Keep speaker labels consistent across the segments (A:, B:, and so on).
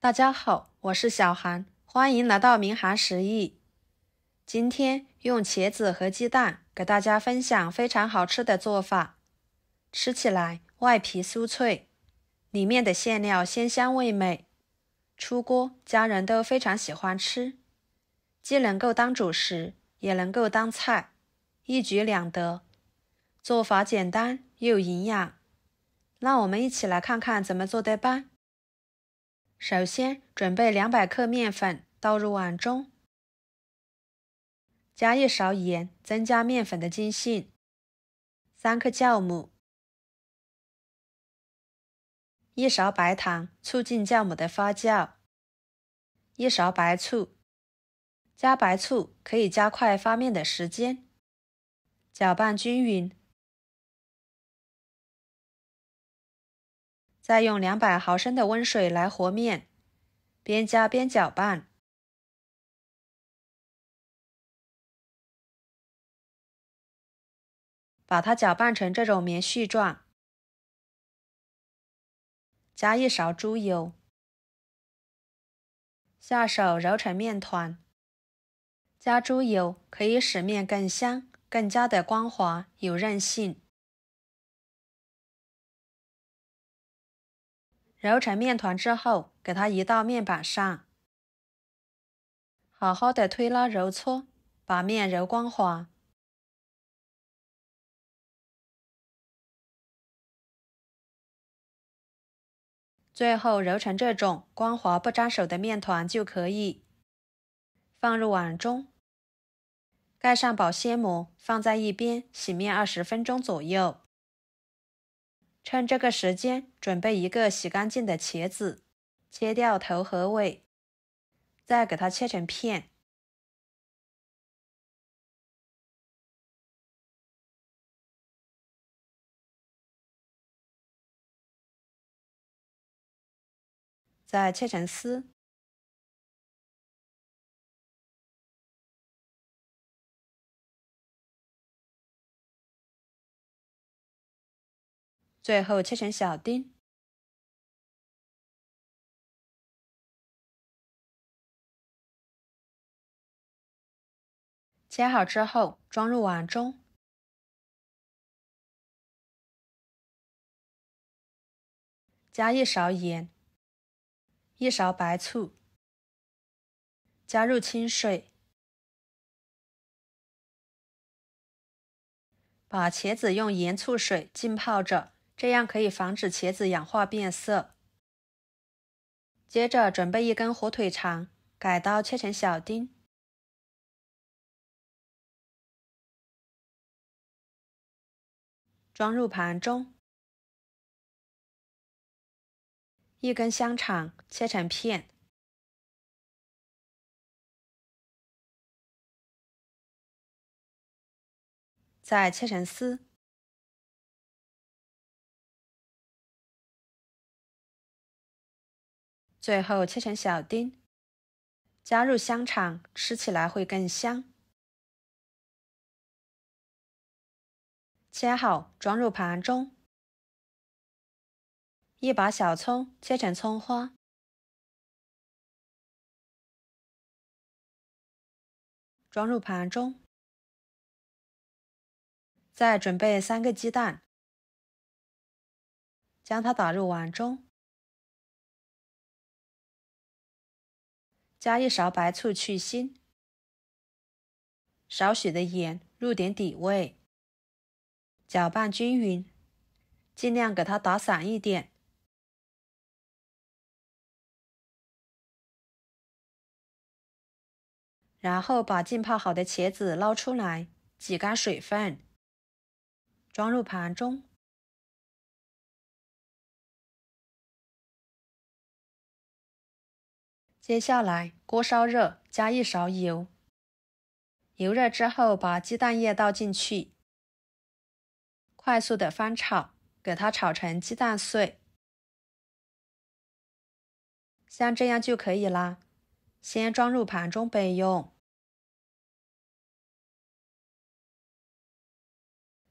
A: 大家好，我是小韩，欢迎来到明涵食艺。今天用茄子和鸡蛋给大家分享非常好吃的做法，吃起来外皮酥脆，里面的馅料鲜香味美，出锅家人都非常喜欢吃，既能够当主食，也能够当菜，一举两得。做法简单又营养，让我们一起来看看怎么做的吧。首先准备200克面粉，倒入碗中，加1勺盐，增加面粉的筋性，3克酵母，1勺白糖，促进酵母的发酵，1勺白醋，加白醋可以加快发面的时间，搅拌均匀，再用200毫升的温水来和面，边加边搅拌。把它搅拌成这种棉絮状，加1勺猪油，下手揉成面团。加猪油可以使面更香，更加的光滑有韧性。揉成面团之后，给它移到面板上，好好的推拉揉搓，把面揉光滑。最后揉成这种光滑不粘手的面团就可以。放入碗中，盖上保鲜膜，放在一边洗面20分钟左右。趁这个时间，准备一个洗干净的茄子，切掉头和尾，再给它切成片。再切成丝，最后切成小丁。切好之后，装入碗中，加1勺盐，1勺白醋，加入清水，把茄子用盐醋水浸泡着，这样可以防止茄子氧化变色。接着准备1根火腿肠，改刀切成小丁，装入盘中。1根香肠切成片，再切成丝。最后切成小丁，加入香肠，吃起来会更香。切好，装入盘中。1把小葱切成葱花，装入盘中。再准备3个鸡蛋，将它打入碗中，加1勺白醋去腥，少许的盐入点底味，搅拌均匀，尽量给它打散一点。然后把浸泡好的茄子捞出来，挤干水分，装入盘中。接下来锅烧热，加1勺油，油热之后把鸡蛋液倒进去，快速的翻炒，给它炒成鸡蛋碎，像这样就可以啦。先装入盘中备用。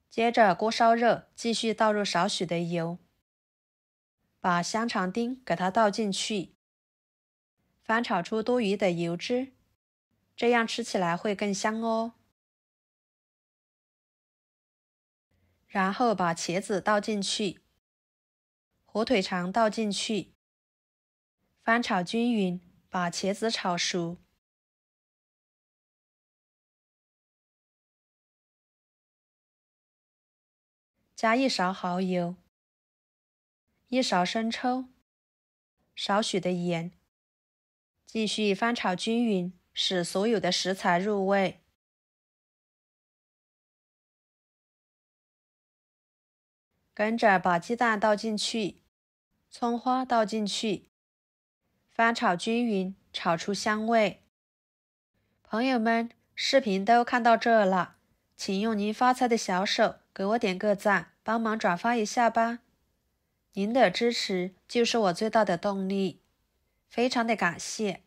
A: 接着锅烧热，继续倒入少许的油，把香肠丁给它倒进去，翻炒出多余的油脂，这样吃起来会更香哦。然后把茄子倒进去，火腿肠倒进去，翻炒均匀，把茄子炒熟。加1勺蚝油，1勺生抽，少许的盐，继续翻炒均匀，使所有的食材入味。跟着把鸡蛋倒进去，葱花倒进去，翻炒均匀，炒出香味。朋友们，视频都看到这了，请用您发财的小手给我点个赞，帮忙转发一下吧。您的支持就是我最大的动力，非常的感谢。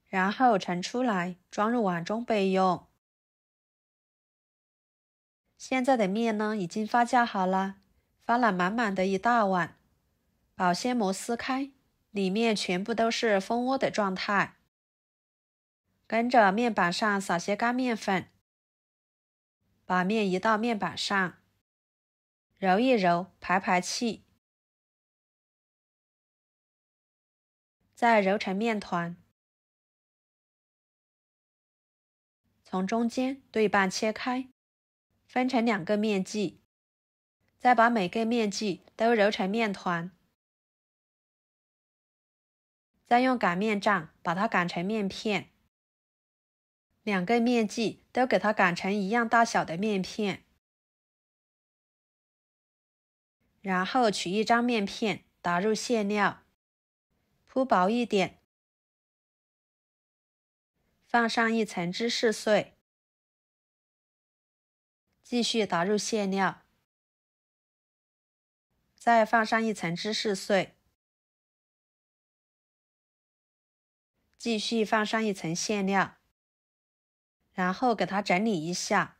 A: 然后盛出来，装入碗中备用。现在的面呢，已经发酵好了，发了满满的一大碗。保鲜膜撕开，里面全部都是蜂窝的状态。跟着面板上撒些干面粉，把面移到面板上，揉一揉，排排气，再揉成面团，从中间对半切开，分成2个面剂，再把每个面剂都揉成面团，再用擀面杖把它擀成面片，2个面剂都给它擀成一样大小的面片。然后取1张面片打入馅料，铺薄一点，放上1层芝士碎，继续打入馅料，再放上1层芝士碎，继续放上1层馅料，然后给它整理一下，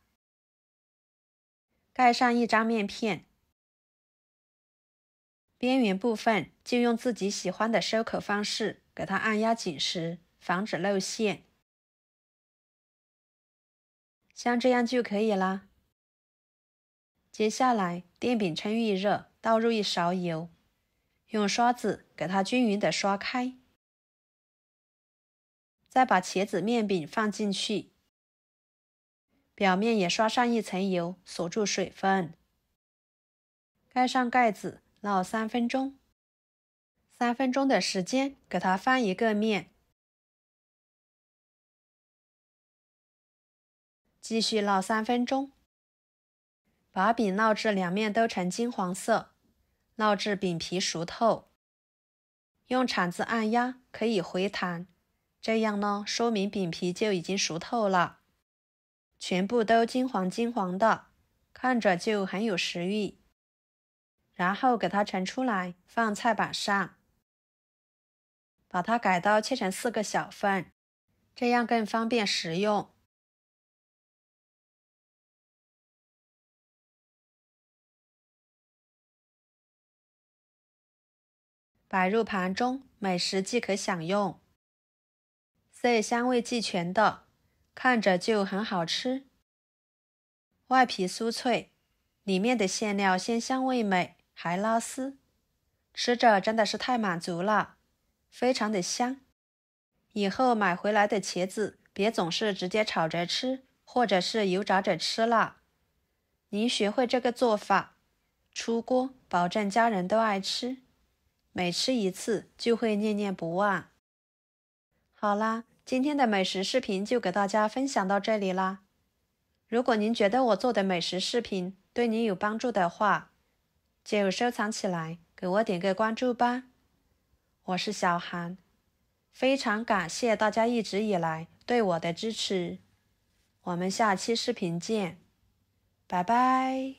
A: 盖上1张面片，边缘部分就用自己喜欢的收口方式给它按压紧实，防止露馅。像这样就可以啦。接下来电饼趁预热，倒入1勺油，用刷子给它均匀的刷开，再把茄子面饼放进去，表面也刷上1层油，锁住水分，盖上盖子，烙3分钟。3分钟的时间给它翻1个面，继续烙3分钟，把饼烙至2面都呈金黄色，烙至饼皮熟透。用铲子按压可以回弹，这样呢，说明饼皮就已经熟透了，全部都金黄金黄的，看着就很有食欲。然后给它盛出来，放菜板上，把它改刀切成4个小份，这样更方便食用。摆入盘中，美食即可享用。色香味俱全的，看着就很好吃。外皮酥脆，里面的馅料鲜香味美，还拉丝，吃着真的是太满足了，非常的香。以后买回来的茄子别总是直接炒着吃，或者是油炸着吃了。您学会这个做法，出锅保证家人都爱吃，每吃1次就会念念不忘。好啦，今天的美食视频就给大家分享到这里啦。如果您觉得我做的美食视频对您有帮助的话，就收藏起来，给我点个关注吧。我是小韩，非常感谢大家一直以来对我的支持。我们下期视频见，拜拜。